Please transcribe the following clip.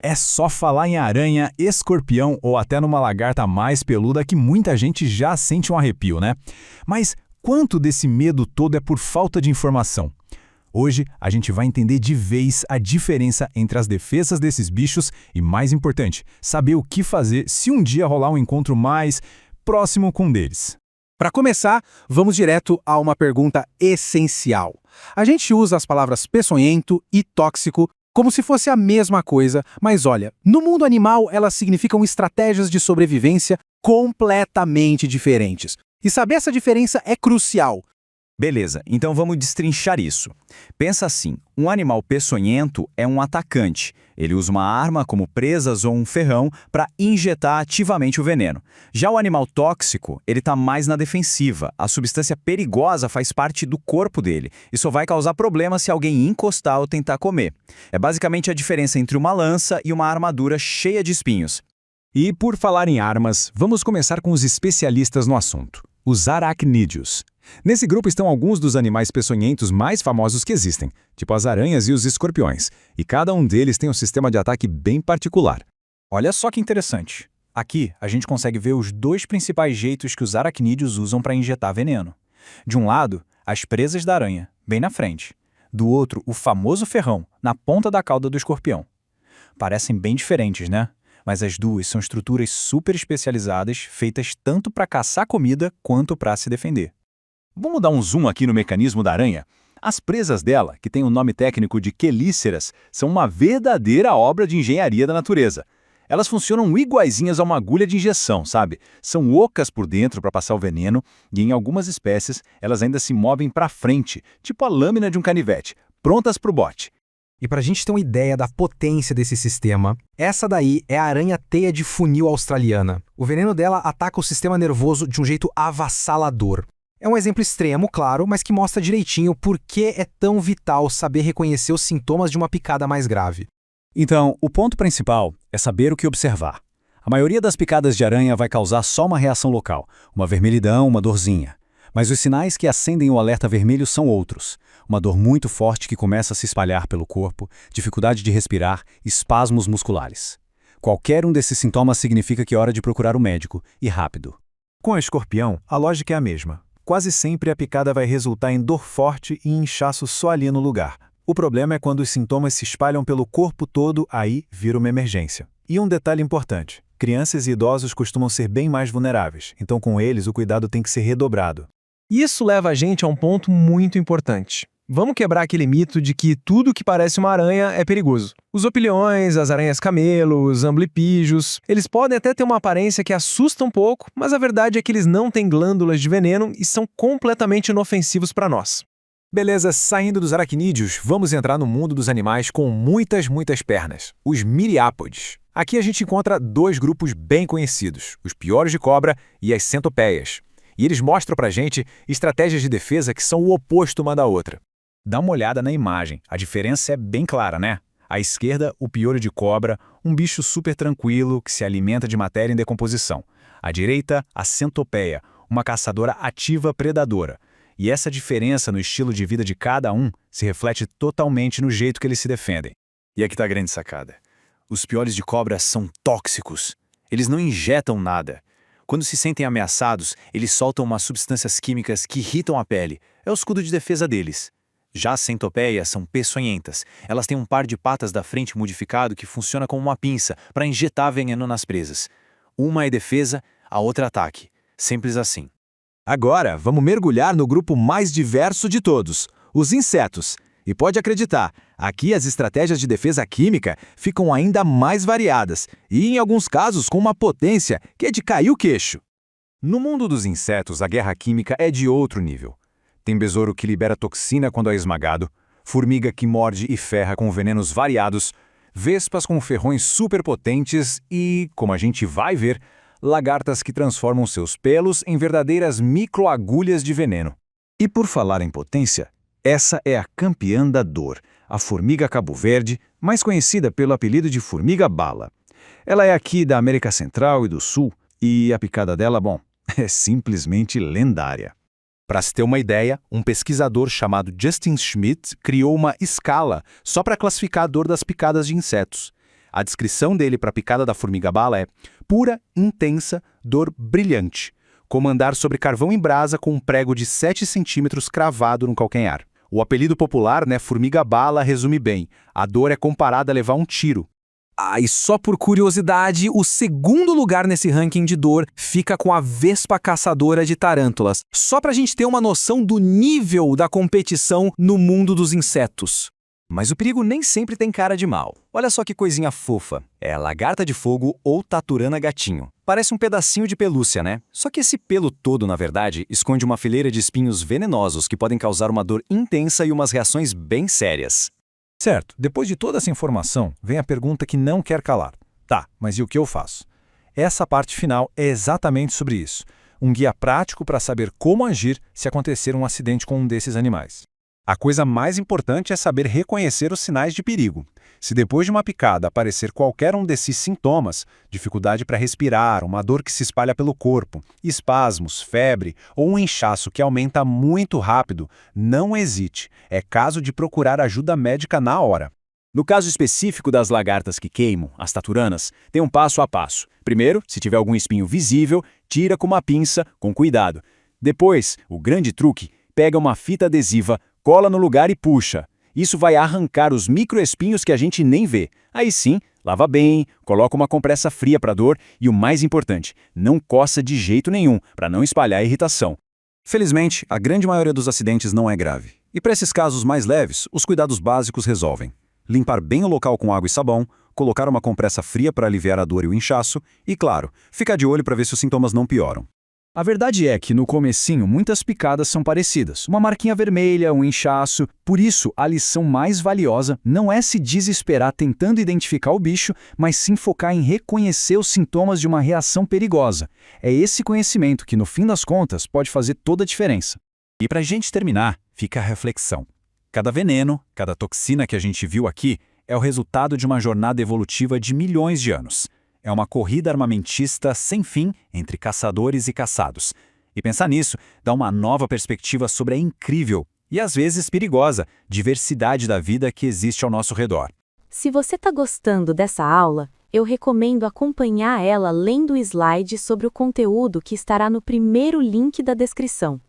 É só falar em aranha, escorpião ou até numa lagarta mais peluda que muita gente já sente um arrepio, né? Mas quanto desse medo todo é por falta de informação? Hoje a gente vai entender de vez a diferença entre as defesas desses bichos e, mais importante, saber o que fazer se um dia rolar um encontro mais próximo com um deles. Para começar, vamos direto a uma pergunta essencial. A gente usa as palavras peçonhento e tóxico como se fosse a mesma coisa, mas olha, no mundo animal elas significam estratégias de sobrevivência completamente diferentes. E saber essa diferença é crucial. Beleza, então vamos destrinchar isso. Pensa assim, um animal peçonhento é um atacante. Ele usa uma arma como presas ou um ferrão para injetar ativamente o veneno. Já o animal tóxico, ele está mais na defensiva. A substância perigosa faz parte do corpo dele e só vai causar problema se alguém encostar ou tentar comer. É basicamente a diferença entre uma lança e uma armadura cheia de espinhos. E por falar em armas, vamos começar com os especialistas no assunto, os aracnídeos. Nesse grupo estão alguns dos animais peçonhentos mais famosos que existem, tipo as aranhas e os escorpiões, e cada um deles tem um sistema de ataque bem particular. Olha só que interessante. Aqui, a gente consegue ver os dois principais jeitos que os aracnídeos usam para injetar veneno. De um lado, as presas da aranha, bem na frente. Do outro, o famoso ferrão, na ponta da cauda do escorpião. Parecem bem diferentes, né? Mas as duas são estruturas super especializadas, feitas tanto para caçar comida quanto para se defender. Vamos dar um zoom aqui no mecanismo da aranha? As presas dela, que tem o nome técnico de quelíceras, são uma verdadeira obra de engenharia da natureza. Elas funcionam iguaizinhas a uma agulha de injeção, sabe? São ocas por dentro para passar o veneno e, em algumas espécies, elas ainda se movem para frente, tipo a lâmina de um canivete, prontas para o bote. E para a gente ter uma ideia da potência desse sistema, essa daí é a aranha-teia de funil australiana. O veneno dela ataca o sistema nervoso de um jeito avassalador. É um exemplo extremo, claro, mas que mostra direitinho por que é tão vital saber reconhecer os sintomas de uma picada mais grave. Então, o ponto principal é saber o que observar. A maioria das picadas de aranha vai causar só uma reação local, uma vermelhidão, uma dorzinha. Mas os sinais que acendem o alerta vermelho são outros. Uma dor muito forte que começa a se espalhar pelo corpo, dificuldade de respirar, espasmos musculares. Qualquer um desses sintomas significa que é hora de procurar o médico, e rápido. Com a escorpião, a lógica é a mesma. Quase sempre a picada vai resultar em dor forte e inchaço só ali no lugar. O problema é quando os sintomas se espalham pelo corpo todo, aí vira uma emergência. E um detalhe importante, crianças e idosos costumam ser bem mais vulneráveis, então com eles o cuidado tem que ser redobrado. Isso leva a gente a um ponto muito importante. Vamos quebrar aquele mito de que tudo que parece uma aranha é perigoso. Os opiliões, as aranhas camelo, os amblipígios, eles podem até ter uma aparência que assusta um pouco, mas a verdade é que eles não têm glândulas de veneno e são completamente inofensivos para nós. Beleza, saindo dos aracnídeos, vamos entrar no mundo dos animais com muitas pernas, os miriápodes. Aqui a gente encontra dois grupos bem conhecidos, os piolhos de cobra e as centopeias. E eles mostram pra gente estratégias de defesa que são o oposto uma da outra. Dá uma olhada na imagem, a diferença é bem clara, né? À esquerda, o piolho de cobra, um bicho super tranquilo que se alimenta de matéria em decomposição. À direita, a centopeia, uma caçadora ativa predadora. E essa diferença no estilo de vida de cada um se reflete totalmente no jeito que eles se defendem. E aqui está a grande sacada. Os piolhos de cobra são tóxicos. Eles não injetam nada. Quando se sentem ameaçados, eles soltam umas substâncias químicas que irritam a pele. É o escudo de defesa deles. Já as centopeias são peçonhentas. Elas têm um par de patas da frente modificado que funciona como uma pinça para injetar veneno nas presas. Uma é defesa, a outra é ataque. Simples assim. Agora, vamos mergulhar no grupo mais diverso de todos, os insetos. E pode acreditar, aqui as estratégias de defesa química ficam ainda mais variadas e, em alguns casos, com uma potência que é de cair o queixo. No mundo dos insetos, a guerra química é de outro nível. Tem besouro que libera toxina quando é esmagado, formiga que morde e ferra com venenos variados, vespas com ferrões superpotentes e, como a gente vai ver, lagartas que transformam seus pelos em verdadeiras microagulhas de veneno. E por falar em potência, essa é a campeã da dor, a formiga cabo-verde, mais conhecida pelo apelido de formiga-bala. Ela é aqui da América Central e do Sul, e a picada dela, bom, é simplesmente lendária. Para se ter uma ideia, um pesquisador chamado Justin Schmidt criou uma escala só para classificar a dor das picadas de insetos. A descrição dele para a picada da formiga-bala é pura, intensa, dor brilhante, como andar sobre carvão em brasa com um prego de 7 centímetros cravado no calcanhar. O apelido popular, né, formiga-bala, resume bem. A dor é comparada a levar um tiro. E só por curiosidade, o segundo lugar nesse ranking de dor fica com a vespa caçadora de tarântulas. Só pra gente ter uma noção do nível da competição no mundo dos insetos. Mas o perigo nem sempre tem cara de mal. Olha só que coisinha fofa. É a lagarta de fogo ou taturana gatinho. Parece um pedacinho de pelúcia, né? Só que esse pelo todo, na verdade, esconde uma fileira de espinhos venenosos que podem causar uma dor intensa e umas reações bem sérias. Certo, depois de toda essa informação, vem a pergunta que não quer calar. Tá, mas e o que eu faço? Essa parte final é exatamente sobre isso. Um guia prático para saber como agir se acontecer um acidente com um desses animais. A coisa mais importante é saber reconhecer os sinais de perigo. Se depois de uma picada aparecer qualquer um desses sintomas, dificuldade para respirar, uma dor que se espalha pelo corpo, espasmos, febre ou um inchaço que aumenta muito rápido, não hesite. É caso de procurar ajuda médica na hora. No caso específico das lagartas que queimam, as taturanas, tem um passo a passo. Primeiro, se tiver algum espinho visível, tira com uma pinça, com cuidado. Depois, o grande truque, pega uma fita adesiva, cola no lugar e puxa. Isso vai arrancar os microespinhos que a gente nem vê. Aí sim, lava bem, coloca uma compressa fria para a dor e o mais importante, não coça de jeito nenhum, para não espalhar a irritação. Felizmente, a grande maioria dos acidentes não é grave. E para esses casos mais leves, os cuidados básicos resolvem. Limpar bem o local com água e sabão, colocar uma compressa fria para aliviar a dor e o inchaço e, claro, ficar de olho para ver se os sintomas não pioram. A verdade é que no comecinho muitas picadas são parecidas, uma marquinha vermelha, um inchaço. Por isso, a lição mais valiosa não é se desesperar tentando identificar o bicho, mas sim focar em reconhecer os sintomas de uma reação perigosa. É esse conhecimento que, no fim das contas, pode fazer toda a diferença. E para a gente terminar, fica a reflexão. Cada veneno, cada toxina que a gente viu aqui é o resultado de uma jornada evolutiva de milhões de anos. É uma corrida armamentista sem fim entre caçadores e caçados. E pensar nisso dá uma nova perspectiva sobre a incrível e às vezes perigosa diversidade da vida que existe ao nosso redor. Se você está gostando dessa aula, eu recomendo acompanhar ela lendo o slide sobre o conteúdo que estará no primeiro link da descrição.